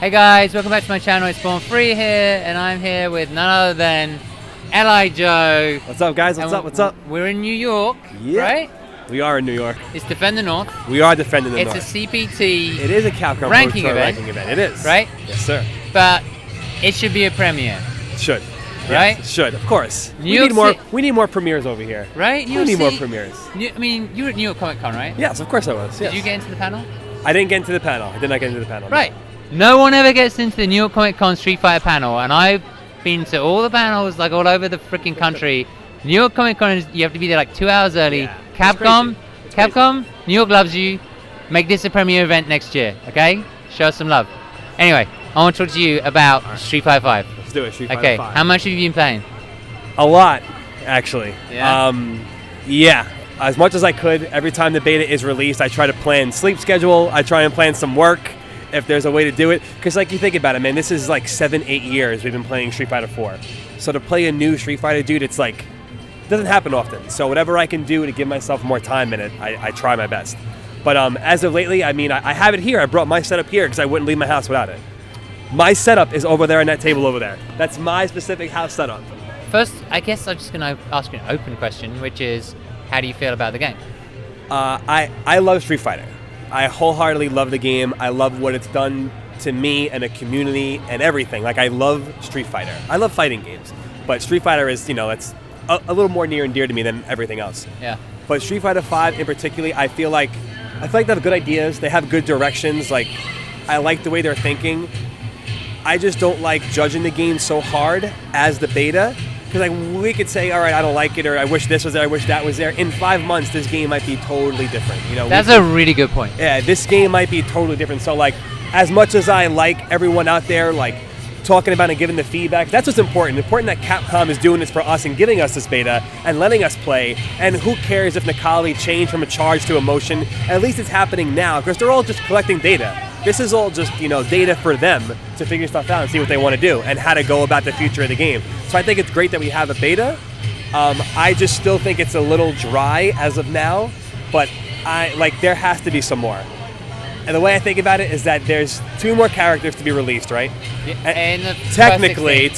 Hey guys, welcome back to my channel. It's Born Free here, and I'm here with none other than L.I. Joe. What's up, guys? What's up? We're in New York, right? We are in New York. It's Defend the North. We are defending the North. It's a CPT. It is a Capcom ranking Pro event. ranking event. It is. Right? Yes, sir. But it should be a premiere. It should. Right? Yes, it should, of course. We need more premieres over here. Right? We need more premieres. You were at New York Comic Con, right? Yes, of course I was. Yes. Did you get into the panel? I didn't get into the panel. I did not get into the panel. Right. No one ever gets into the New York Comic Con Street Fighter panel, and I've been to all the panels, like all over the freaking country. New York Comic Con, you have to be there like 2 hours early. Yeah, Capcom, New York loves you. Make this a premiere event next year, okay? Show us some love. Anyway, I want to talk to you about Street Fighter 5. Let's do it. Street Fighter 5. Okay, how much have you been playing? A lot, actually. Yeah? Yeah. As much as I could. Every time the beta is released, I try to plan sleep schedule. I try and plan some work if there's a way to do it. Because like you think about it, man, this is like 7-8 years we've been playing Street Fighter 4. So to play a new Street Fighter, dude, it's like, it doesn't happen often. So whatever I can do to give myself more time in it, I try my best. But as of lately, I mean, I have it here. I brought my setup here because I wouldn't leave my house without it. My setup is over there on that table over there. That's my specific house setup. First, I guess I'm just going to ask you an open question, which is, how do you feel about the game? I love Street Fighter. I wholeheartedly love the game. I love what it's done to me and the community and everything. Like, I love Street Fighter. I love fighting games. But Street Fighter is, it's a little more near and dear to me than everything else. Yeah. But Street Fighter 5 in particular, I feel like they have good ideas. They have good directions. Like, I like the way they're thinking. I just don't like judging the game so hard as the beta. Because we could say, all right, I don't like it, or I wish this was there, I wish that was there. In 5 months, this game might be totally different. That's a really good point. Yeah, this game might be totally different. So, like, as much as I like everyone out there, like, talking about and giving the feedback, that's what's important. Important that Capcom is doing this for us and giving us this beta and letting us play. And who cares if Nikali changed from a charge to a motion? At least it's happening now, because they're all just collecting data. This is all just, data for them to figure stuff out and see what they want to do and how to go about the future of the game. So I think it's great that we have a beta. I just still think it's a little dry as of now, but there has to be some more. And the way I think about it is that there's 2 more characters to be released, right? And technically,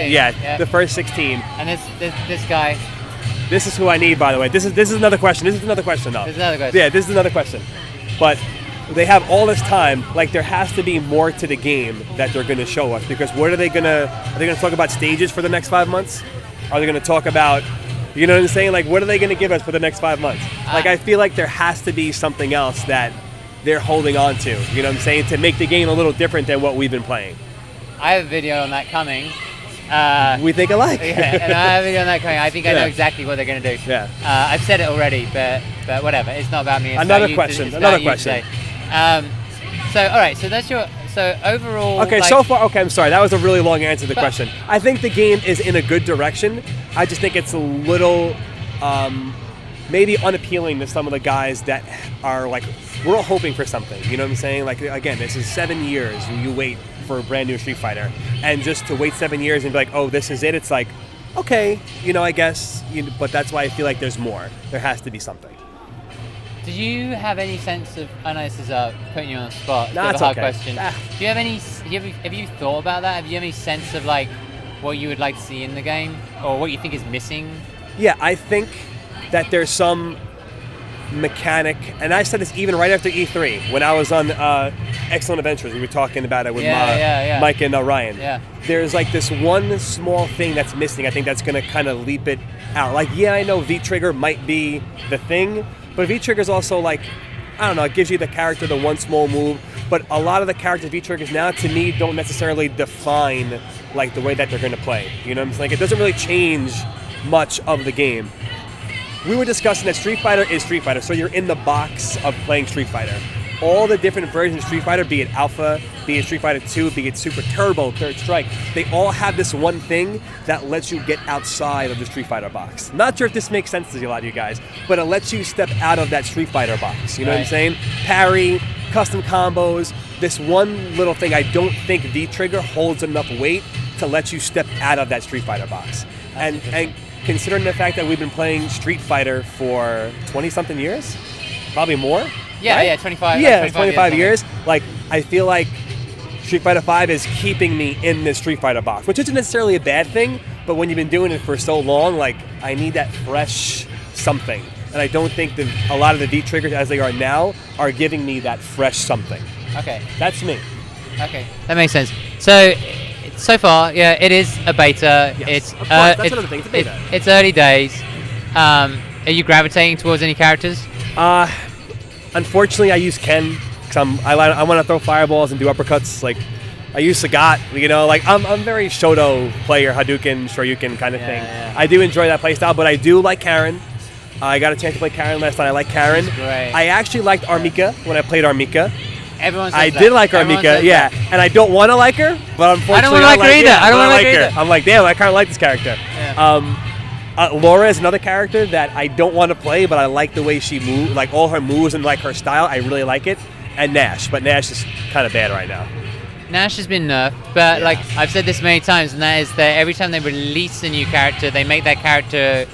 yeah, the first 16. And this guy. This is who I need, by the way. This is another question. This is another question, though. This is another question. Yeah, this is another question. But they have all this time. Like, there has to be more to the game that they're going to show us. Because what are they going to talk about stages for the next 5 months? Are they going to talk about, you know what I'm saying? Like, what are they going to give us for the next 5 months? Like, I feel like there has to be something else that they're holding on to, you know what I'm saying, to make the game a little different than what we've been playing. I have a video on that coming. We think alike. Yeah, and I have a video on that coming. I think I know exactly what they're going to do. Yeah. I've said it already, but whatever. It's not about me. It's another question. So, all right. So that's so overall. Okay. So far, okay. I'm sorry. That was a really long answer to the question. I think the game is in a good direction. I just think it's a little, maybe unappealing to some of the guys that are like, we're all hoping for something. You know what I'm saying? Like, again, this is 7 years you wait for a brand new Street Fighter, and just to wait 7 years and be like, oh, this is it. It's like, okay, I guess. But that's why I feel like there's more. There has to be something. Do you have any sense of? I know this is putting you on the spot. No, it's a hard okay. question. Do you have any? Have you thought about that? Have you any sense of like what you would like to see in the game, or what you think is missing? Yeah, I think that there's some mechanic, and I said this even right after E3 when I was on Excellent Adventures. We were talking about it with Mike and Ryan. Yeah. There's like this one small thing that's missing. I think that's going to kind of leap it out. Like, yeah, I know V-Trigger might be the thing, but V-Trigger's also like, I don't know, it gives you the character the one small move, but a lot of the character V-Triggers now, to me, don't necessarily define like the way that they're going to play. You know what I'm saying? It doesn't really change much of the game. We were discussing that Street Fighter is Street Fighter, so you're in the box of playing Street Fighter. All the different versions of Street Fighter, be it Alpha, be it Street Fighter 2, be it Super Turbo, Third Strike, they all have this one thing that lets you get outside of the Street Fighter box. Not sure if this makes sense to a lot of you guys, but it lets you step out of that Street Fighter box. You know what I'm saying? Parry, custom combos, this one little thing. I don't think V-Trigger holds enough weight to let you step out of that Street Fighter box. And considering the fact that we've been playing Street Fighter for 20-something years, probably more. Yeah, right? yeah, 25. Yeah, 25 years. Like, I feel like Street Fighter V is keeping me in this Street Fighter box, which isn't necessarily a bad thing, but when you've been doing it for so long, like, I need that fresh something. And I don't think that a lot of the V triggers as they are now are giving me that fresh something. Okay. That's me. Okay, that makes sense. So far, yeah, it is a beta. Yes, It's of course, that's another thing, it's a beta. It's early days. Are you gravitating towards any characters? Unfortunately, I use Ken because I want to throw fireballs and do uppercuts. Like, I use Sagat. You know, like I'm very Shoto player, Hadouken, Shoryuken kind of thing. Yeah. I do enjoy that playstyle, but I do like Karen. I got a chance to play Karen last night. I like Karen. Great. I actually liked Armika when I played Armika. Everyone says I that. did like Everyone Armika, says yeah, that. and I don't want to like her, but unfortunately, I don't wanna like her either. I don't wanna like her either. I'm like, damn, I kind of like this character. Yeah. Laura is another character that I don't want to play, but I like the way she moves, like all her moves and like her style. I really like it. And Nash, but Nash is kind of bad right now. Nash has been nerfed, but Yeah. like I've said this many times, and that is that every time they release a new character, they make that character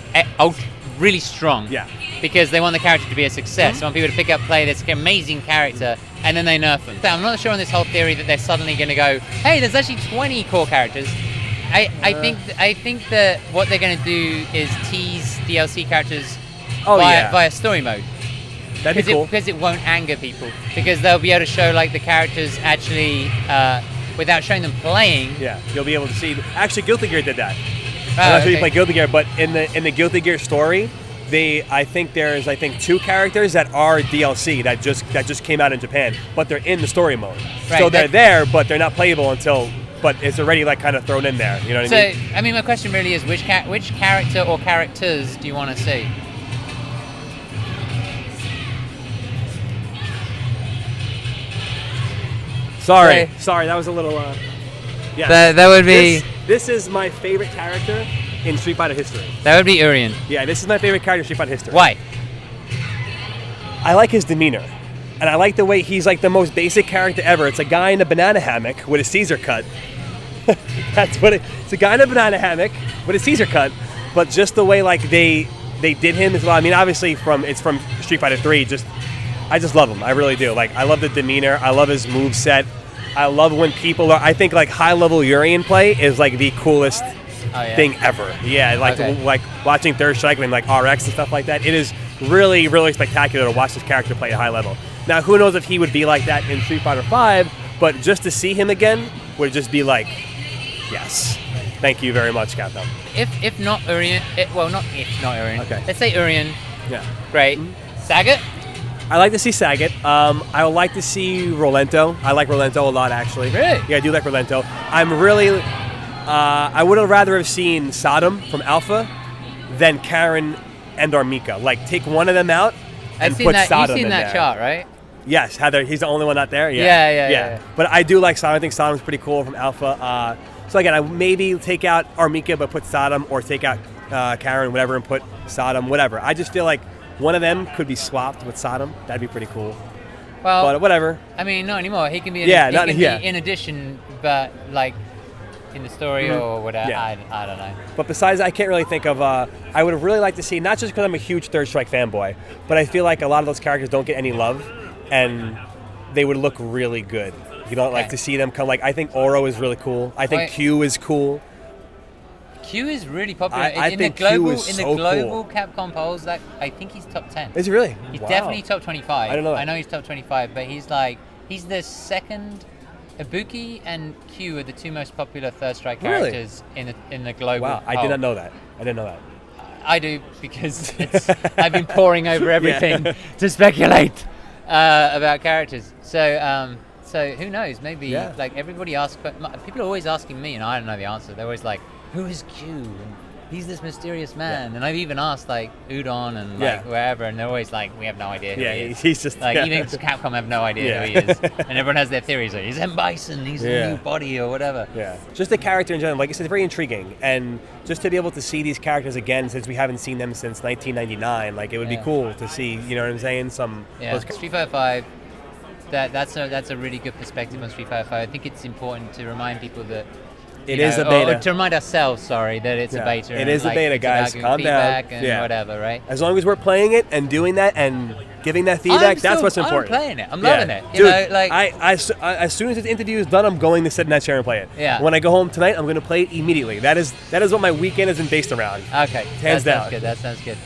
really strong. Yeah. Because they want the character to be a success. They want people to pick up, play this amazing character, and then they nerf them. So I'm not sure on this whole theory that they're suddenly going to go, hey, there's actually 20 core characters. I think that what they're going to do is tease DLC characters via story mode. That'd be cool. Because it won't anger people. Because they'll be able to show like the characters actually, without showing them playing. Yeah, you'll be able to see. Actually, Guilty Gear did that. Oh, I'm not sure you okay. play Guilty Gear, but in the Guilty Gear story, I think there's 2 characters that are DLC that just came out in Japan, but they're in the story mode. Right, So they're there, but they're not playable but it's already like kind of thrown in there. You know what I mean? So, I mean, my question really is, which character or characters do you want to see? Sorry, that was a little. Yeah. That would be. This is my favorite character in Street Fighter history. That would be Urien. Yeah, this is my favorite character in Street Fighter history. Why? I like his demeanor. And I like the way he's like the most basic character ever. It's a guy in a banana hammock with a Caesar cut. That's what it's a guy in a banana hammock with a Caesar cut. But just the way like they did him as well. I mean, obviously it's from Street Fighter 3. I just love him. I really do. Like, I love the demeanor. I love his moveset. I love when people are. I think like high level Urien play is like the coolest thing ever. Yeah, like watching Third Strike and like RX and stuff like that. It is really, really spectacular to watch this character play at high level. Now, who knows if he would be like that in Street Fighter V, but just to see him again would just be like, yes. Thank you very much, Capcom. If not Urien, not if not Urien. Okay. Let's say Urien. Yeah. Great. Sagat? I like to see Sagat. I would like to see Rolento. I like Rolento a lot, actually. Really? Yeah, I do like Rolento. I'm really... I would have rather have seen Saddam from Alpha than Karen and Armika. Like, take one of them out and put Saddam You've seen in that there. chart, right? Yes, Heather. He's the only one not there. Yeah. But I do like Saddam. I think Saddam's pretty cool from Alpha. So again, I would maybe take out Armika but put Saddam, or take out Karen, whatever, and put Saddam, whatever. I just feel like one of them could be swapped with Saddam. That'd be pretty cool. Well, But whatever. I mean, not anymore. He can be Yeah, in addition, but like in the story or whatever. Yeah. I don't know. But besides, I can't really think of. I would have really liked to see, not just because I'm a huge Third Strike fanboy, but I feel like a lot of those characters don't get any love, and they would look really good. You don't like to see them come. Like, I think Oro is really cool. I think Q is cool. Q is really popular. I think Q is so global cool. Capcom polls, like, I think he's top 10. Is he really? He's Wow. definitely top 25. I don't know that. I know he's top 25, but he's the second. Ibuki and Q are the 2 most popular Third Strike Really? characters in the global. Wow, I poll. did not know that. I didn't know that. I do, because I've been poring over everything to speculate about characters. So who knows? Maybe like everybody asks. People are always asking me, and I don't know the answer. They're always like, "Who is Q?" And he's this mysterious man. And I've even asked like Udon and like wherever, and they're always like, "We have no idea who he is." He's just like even Capcom have no idea who he is, and everyone has their theories. Like, he's M. Bison. He's a new body or whatever. Yeah, just the character in general. Like I said, it's very intriguing, and just to be able to see these characters again, since we haven't seen them since 1999, like it would be cool to see. You know what I'm saying? Street Fighter 5. That's a really good perspective on Street Fighter 5. I think it's important to remind people that It is a beta. Or to remind ourselves, sorry, that it's a beta. It is a beta, guys. Calm down. And whatever, right? As long as we're playing it and doing that and giving that feedback, that's what's important. I'm playing it. I'm loving it. Dude, I as soon as this interview is done, I'm going to sit in that chair and play it. Yeah. When I go home tonight, I'm going to play it immediately. That is what my weekend has been based around. Okay. Hands down. That sounds good.